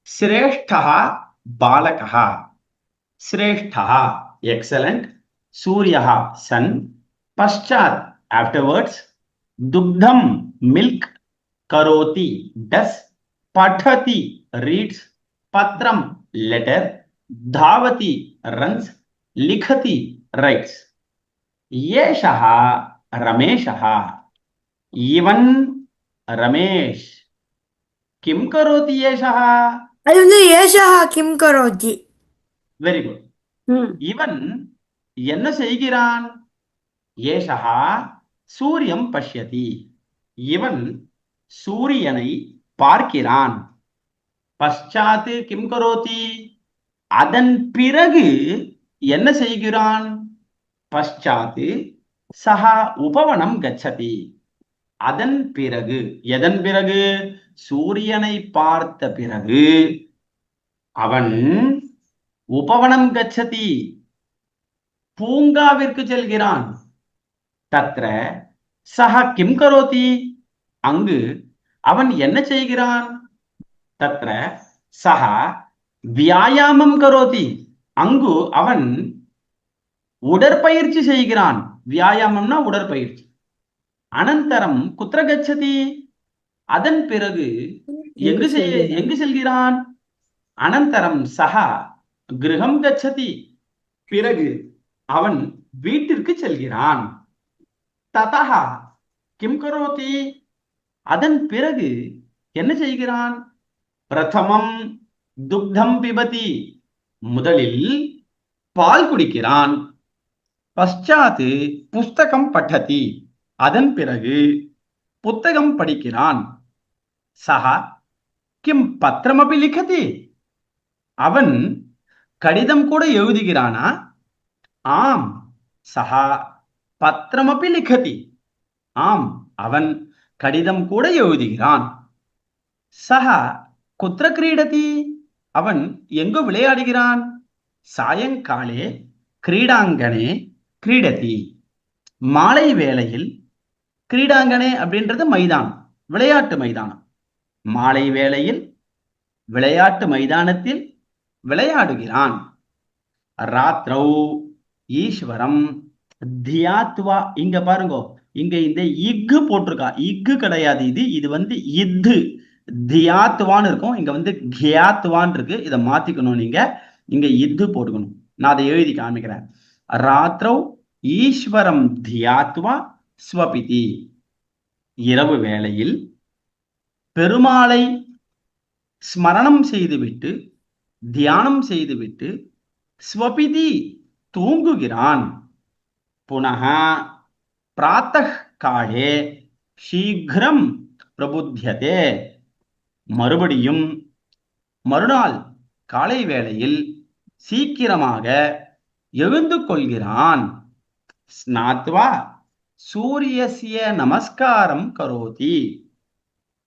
श्रेष्ठः बालकः श्रेष्ठः excellent सूर्यः sun पश्चात् afterwards दुग्धम milk करोति does पठति reads पत्रम letter धावति runs लिखति writes येषः रमेशः इवन रमेश किम करोति येषः அது வந்து ஏஷா கிம் கரோதி. வெரி குட் இவன் என்ன செய்கிறான் ஏஷா சூரியம் பஷ்யதி இவன் சூரியனை பார்க்கிறான் பశ్చాத் கிம் கரோதி அதன் பிறகு என்ன செய்கிறான் பశ్చాத் சஹா உபவனம் கச்சதி அதன் பிறகு எதன் பிறகு சூரியனை பார்த்த பிறகு அவன் உபவனம் கச்சதி பூங்காவிற்கு செல்கிறான் தத்ர சஹ கிம் கரோதி அங்கு அவன் என்ன செய்கிறான் தத்ர சஹ வியாயாமம் கரோதி அங்கு அவன் உடற்பயிற்சி செய்கிறான் வியாயாமம்னா உடற்பயிற்சி அனந்தரம் குத்ர கச்சதி அதன் பிறகு எங்கு செல்கிறான் அனந்தரம் சஹா கிரகம் கச்சதி பிறகு அவன் வீட்டிற்கு செல்கிறான் ததஹ கிம் கரோதி அதன் பிறகு என்ன செய்கிறான் பிரதமம் துக்தம் பிபதி முதலில் பால் குடிக்கிறான் பశ్చాத் புஸ்தகம் பட்டதி அதன் பிறகு புத்தகம் படிக்கிறான் சஹா கிம் பத்திரமபி லிखति அவன் கடிதம் கூட எழுதுகிறானா ஆம் சஹா பத்திரமபி லிखति ஆம் அவன் கடிதம் கூட எழுதுகிறான் சஹா குத்ர கிரீடதி அவன் எங்கு விளையாடுகிறான் சாயங்காலே கிரீடாங்கனே கிரீடதி மாலை வேளையில் கிரீடாங்கனே அப்படின்றது மைதானம் விளையாட்டு மைதானம் மாலை வேளையில் விளையாட்டு மைதானத்தில் விளையாடுகிறான் ராத்ரௌ ஈஸ்வரம் தியாத்வா இங்க பாருங்க இங்க இந்த இக்கு போட்டிருக்கா இக்கு கிடையாது இது வந்து இத்து தியாத்வான்னு இருக்கும் இங்க வந்து கியாத்வான் இருக்கு இதை மாத்திக்கணும் நீங்க இங்க இத்து போட்டுக்கணும் நான் அதை எழுதி காமிக்கிறேன் ராத்ரௌ ஈஸ்வரம் தியாத்வா ஸ்வபிதி இரவு வேளையில் பெருமாளை ஸ்மரணம் செய்துவிட்டு தியானம் செய்துவிட்டு ஸ்வபிதி தூங்குகிறான் புனः பிராத்தः காலே சீக்கிரம் பிரபுத்தியதே மறுபடியும் மறுநாள் காலை வேளையில் சீக்கிரமாக எழுந்து கொள்கிறான் ஸ்நாத்வா சூரியஸ்ய நமஸ்காரம் கரோதி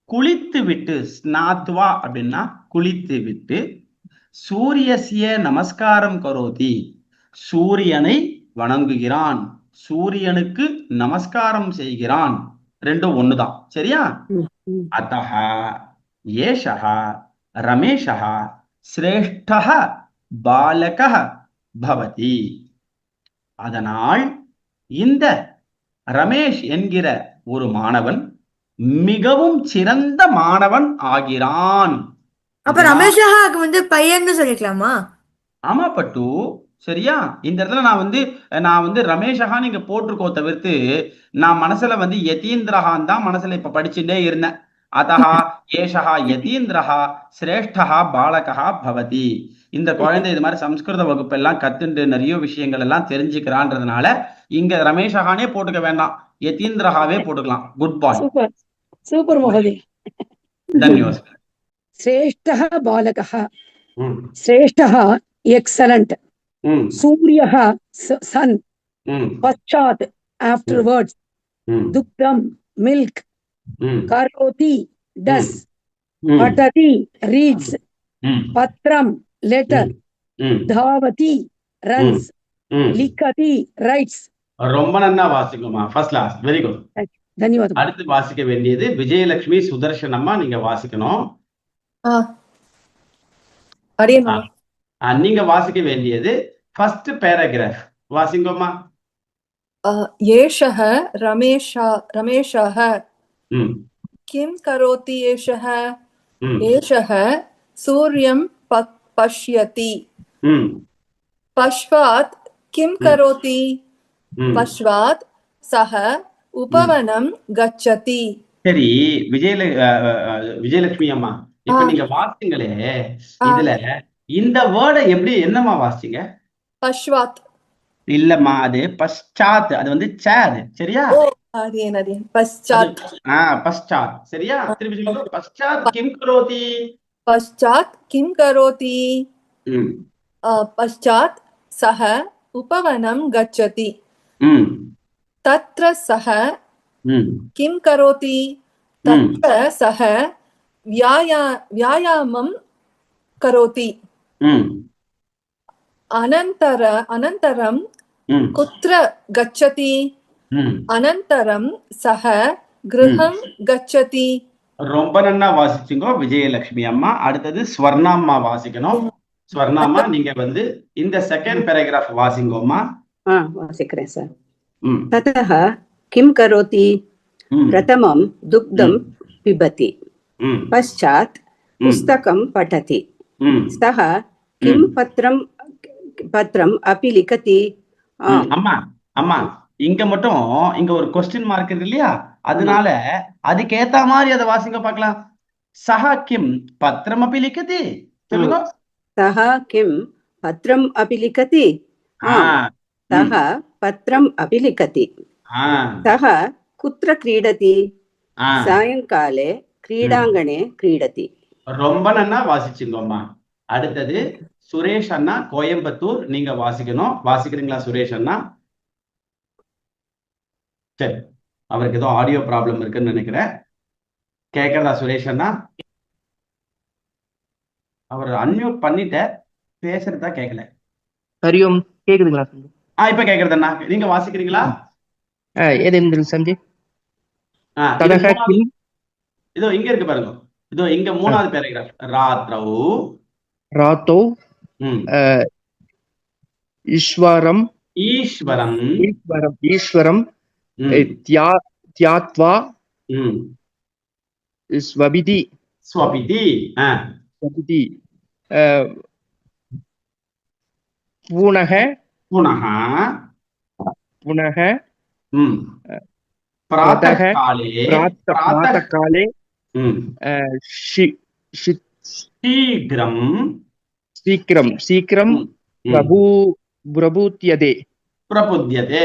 குளித்து விட்டு ஸ்நாத்வா அப்படின்னா குளித்து விட்டு சூரியஸ்ய நமஸ்காரம் கரோதி சூரியனை வணங்குகிறான் சூரியனுக்கு நமஸ்காரம் செய்கிறான் ரெண்டும் ஒண்ணுதான் சரியா அத்தஹ ஏஷஹ ரமேஷஹ ஸ்ரேஷ்டஹ பாலகஹ பவதி அதனால் இந்த ரமேஷ் என்கிற ஒரு மாணவன் மிகவும் சிறந்த மாணவன் ஆகிறான் அப்ப ரமேஷாக்கு வந்து பையன்னு சொல்லிக்கலாமா ஆமா பட்டு சரியா இந்த இடத்துல நான் வந்து ரமேஷஹா நீங்க போட்டிருக்கோ தவிர்த்து நான் மனசுல வந்து யதீந்திரஹான் தான் மனசுல இப்ப படிச்சுட்டே இருந்தேன் அதஹா ஏஷஹா யதீந்திரஹா சிரேஷ்டஹா பாலகஹா பவதி இந்த குழந்தை இது மாதிரி சம்ஸ்கிருத வகுப்பு எல்லாம் கத்துண்டு நிறைய விஷயங்கள் எல்லாம் தெரிஞ்சுக்கிறான்றதுனால இங்க ரமேஷஹானே போட்டுக்க வேண்டாம் யதீந்திரஹாவே போட்டுக்கலாம் குட் பாய் சூப்பர் சூப்பர் மகோதய தன்யவாத் श्रेष्ठः बालकः श्रेष्ठः एक्सलेंट सूर्यः सन पश्चात् आफ्टरवर्ड्स दुग्धम मिल्क करोति डस पठति रीड्स पत्रम लेटर धावति रन्स लिखति राइट्स ரொம்ப நல்லா வாசிக்குமா ஃபர்ஸ்ட் கிளாஸ் வெரி குட் धन्यवाद அடுத்து வாசிக்க வேண்டியது விஜயலட்சுமி சுதர்ஷனம்மா நீங்க வாசிக்கணும் அடியேன் மாமா. நீங்க வாசிக்க வேண்டியது ஃபர்ஸ்ட் பேராகிராஃப் வாசிங்கோமா. ஏஷः ரமேஷः ம் किं करोति एषः ம் एषः सूर्यं पश्यति ம் पश्वात् किं करोति ம் पश्वात् सः उपवनं गच्छति. சரி, விஜயலட்சுமி அம்மா, இப்ப நீங்க வாசிங்களே, இதுல இந்த வேர்டை எப்படி என்னம்மா வாசிங்க? பஷ்வாத் இல்லம்மா, அது பஷ்சாத், அது வந்து சாத், சரியா? அதேன் பஷ்சாத். பஷ்சாத், சரியா? திருப்பி சொல்லுங்க. பஷ்சாத் கிம் கரோதி? பஷ்சாத் கிம் கரோதி? ம் பஷ்சாத் சஹ உபவனம் கச்சதி. ம் தத்ர சஹ ம் கிம் கரோதி? தத்ர சஹ வியாயாமம் கரோதி. ம் அனந்தரம் குத்ர கச்சதி? அனந்தரம் சஹ கிருஹம் கச்சதி. ரொம்ப நன்னா வாசிச்சுங்கோ விஜயலட்சுமி அம்மா. அடுத்தது ஸ்வர்ணாம்மா வாசிக்கணும். ஸ்வர்ணாம்மா, நீங்க வந்து இந்த செகண்ட் பேராகிராஃப் வாசிங்கோம்மா. வாசிக்கிறேன் சார். ததः किं करोति? प्रथमं दुग्धं पिबति, पश्चात् पुस्तकं पठति, सः किं पत्रम् अपि लिखति. அம்மா அம்மா, இங்க மட்டும் இங்க ஒரு கொஸ்டின் மார்க் இருக்கு இல்லையா? அதனால அதுக்கு ஏத்த மாதிரி அதை வாசிங்க பார்க்கலாம். சஹா கிம் பத்ரம் அபி லிக்கதி, சொல்லுங்க. சஹா கிம் பத்ரம் அபி லிக்கதி. சஹ பத்ரம் அபி லிக்கதி. சஹ குத்ர கிரீடதி? சாயங்காலே கிரீடாங்கணே கிரீடதி. ரொம்ப நன்னா வாசிச்சுங்கம்மா. அடுத்தது சுரேஷ் அண்ணா, கோயம்புத்தூர், நீங்க வாசிக்கணும். வாசிக்கிறீங்களா சுரேஷ் அண்ணா? சரி, அவருக்கு ஏதோ ஆடியோ ப்ராப்ளம் இருக்குன்னு நினைக்கிறேன். கேட்கறதா சுரேஷ் அண்ணா? அவர் அன்மியூட் பண்ணிட்ட, பேசுறதா கேட்கல. ஹரியோம், கேக்குதுங்களா? இப்ப கேக்குறது அண்ணா, நீங்க வாசிக்கிறீங்களா? சஞ்சய், இதோ இங்க இருக்கு பாருங்க. இதோ இங்க மூணாவது பேராகிராஃப். ராத்தோ ஈஸ்வரம் தியாத்வா ஸ்வபிதி புனः प्रातःकाले शीघ्रं प्रबुध्यते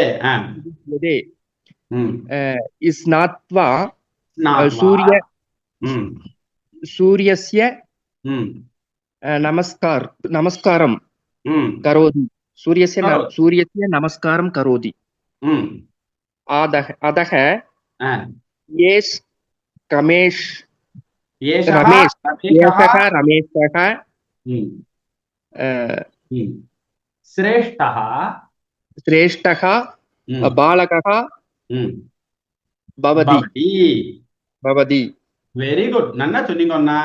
स्नात्वा सूर्यस्य नमस्कारं करोति. सूर्यस्य नमस्कारं करोति. अतः रमेशः श्रेष्ठः बालकः भवति. வெரி குட், நல்லா சொன்னீங்க அண்ணா.